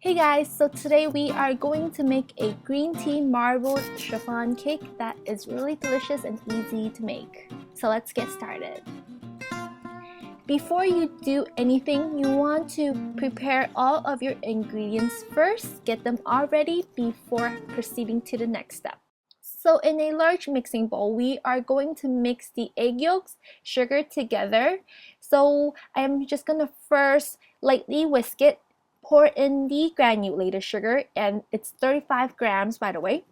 Hey guys, so today we are going to make a green tea marbled chiffon cake that is really delicious and easy to make. So let's get started. Before you do anything, you want to prepare all of your ingredients first, get them all ready before proceeding to the next step. So in a large mixing bowl, we are going to mix the egg yolks, sugar together. So I'm just gonna first lightly whisk it. Pour in the granulated sugar, and it's 35 grams by the way,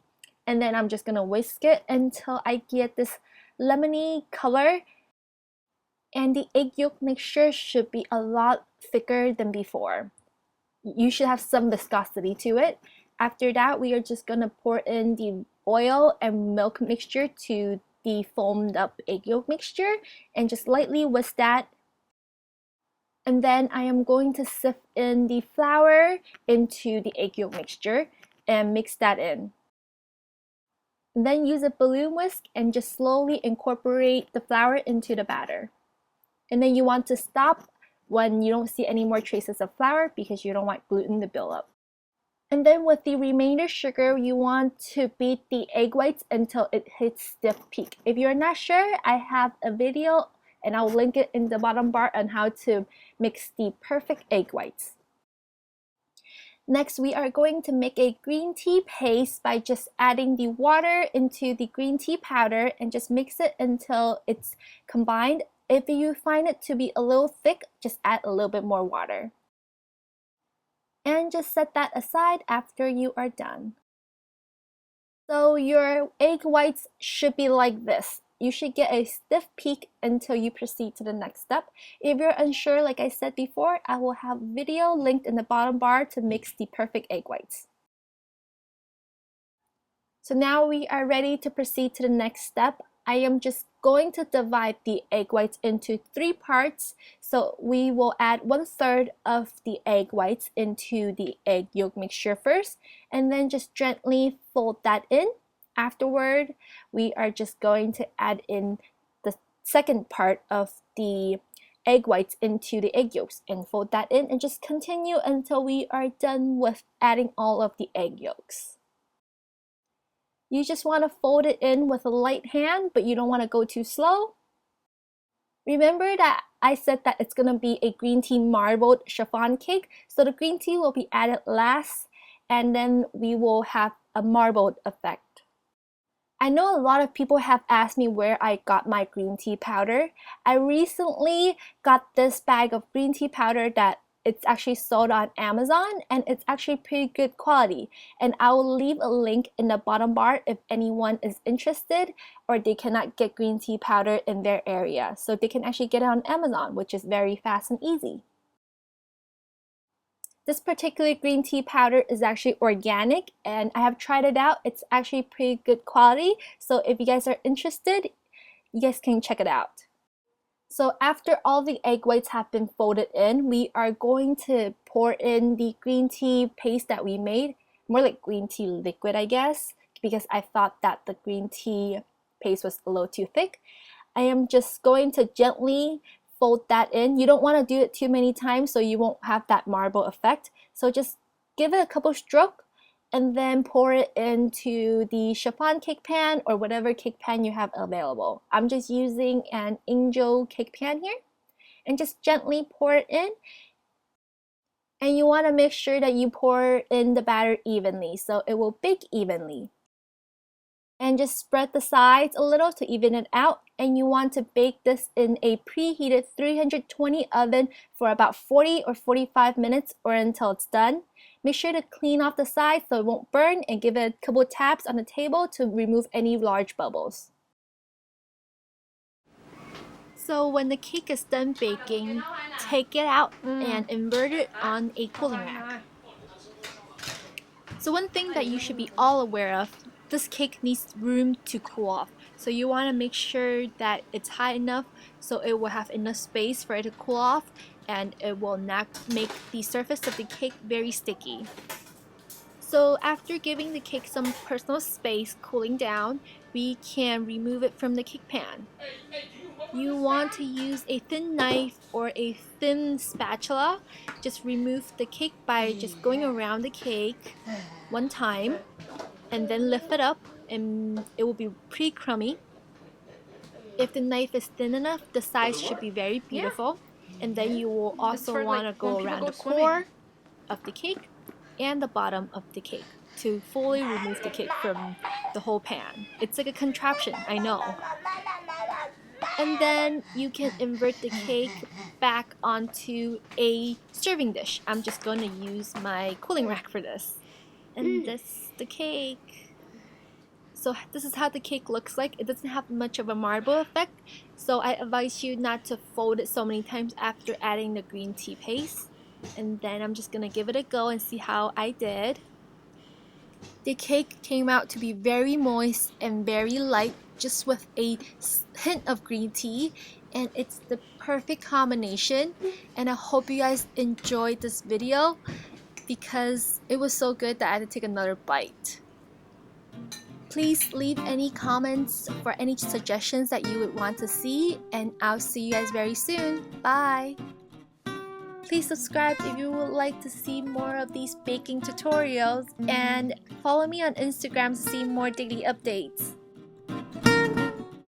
and then I'm just gonna whisk it until I get this lemony color, and the egg yolk mixture should be a lot thicker than before. You should have some viscosity to it. After that, we are just gonna pour in the oil and milk mixture to the foamed up egg yolk mixture and just lightly whisk that. And then I am going to sift in the flour into the egg yolk mixture and mix that in. And then use a balloon whisk and just slowly incorporate the flour into the batter. And then you want to stop when you don't see any more traces of flour because you don't want gluten to build up. And then with the remainder sugar, you want to beat the egg whites until it hits stiff peak. If you're not sure, I have a video and I'll link it in the bottom bar on how to mix the perfect egg whites. Next, we are going to make a green tea paste by just adding the water into the green tea powder and just mix it until it's combined. If you find it to be a little thick, just add a little bit more water. And just set that aside after you are done. So your egg whites should be like this. You should get a stiff peak until you proceed to the next step. If you're unsure, like I said before, I will have a video linked in the bottom bar to mix the perfect egg whites. So now we are ready to proceed to the next step. I am just going to divide the egg whites into 3 parts. So we will add 1/3 of the egg whites into the egg yolk mixture first, and then just gently fold that in. Afterward, we are just going to add in the second part of the egg whites into the egg yolks and fold that in, and just continue until we are done with adding all of the egg yolks. You just want to fold it in with a light hand, but you don't want to go too slow. Remember that I said that it's going to be a green tea marbled chiffon cake, so the green tea will be added last, and then we will have a marbled effect. I know a lot of people have asked me where I got my green tea powder. I recently got this bag of green tea powder that it's actually sold on Amazon, and it's actually pretty good quality. And I will leave a link in the bottom bar if anyone is interested or they cannot get green tea powder in their area. So they can actually get it on Amazon, which is very fast and easy. This particular green tea powder is actually organic, and I have tried it out. It's actually pretty good quality. So if you guys are interested, you guys can check it out. So after all the egg whites have been folded in, we are going to pour in the green tea paste that we made. More like green tea liquid, I guess, because I thought that the green tea paste was a little too thick. I am just going to gently fold that in. You don't want to do it too many times so you won't have that marble effect. So just give it a couple strokes and then pour it into the chiffon cake pan or whatever cake pan you have available. I'm just using an angel cake pan here, and just gently pour it in. And you want to make sure that you pour in the batter evenly so it will bake evenly. And just spread the sides a little to even it out, and you want to bake this in a preheated 320 oven for about 40 or 45 minutes or until it's done. Make sure to clean off the sides so it won't burn, and give it a couple taps on the table to remove any large bubbles. So when the cake is done baking, take it out and invert it on a cooling rack. So one thing that you should be all aware of, this cake needs room to cool off. So you want to make sure that it's high enough so it will have enough space for it to cool off, and it will not make the surface of the cake very sticky. So after giving the cake some personal space cooling down, we can remove it from the cake pan. You want to use a thin knife or a thin spatula. Just remove the cake by just going around the cake one time and then lift it up, and it will be pretty crummy. If the knife is thin enough, the size should be very beautiful. And then you will also want to go around the core of the cake and the bottom of the cake to fully remove the cake from the whole pan. It's like a contraption, I know. And then you can invert the cake back onto a serving dish. I'm just going to use my cooling rack for this. And this is the cake. So this is how the cake looks like. It doesn't have much of a marble effect, so I advise you not to fold it so many times after adding the green tea paste. And then I'm just gonna give it a go and see how I did. The cake came out to be very moist and very light, just with a hint of green tea, and it's the perfect combination. And I hope you guys enjoyed this video because it was so good that I had to take another bite. Please leave any comments for any suggestions that you would want to see, and I'll see you guys very soon. Bye! Please subscribe if you would like to see more of these baking tutorials, and follow me on Instagram to see more daily updates.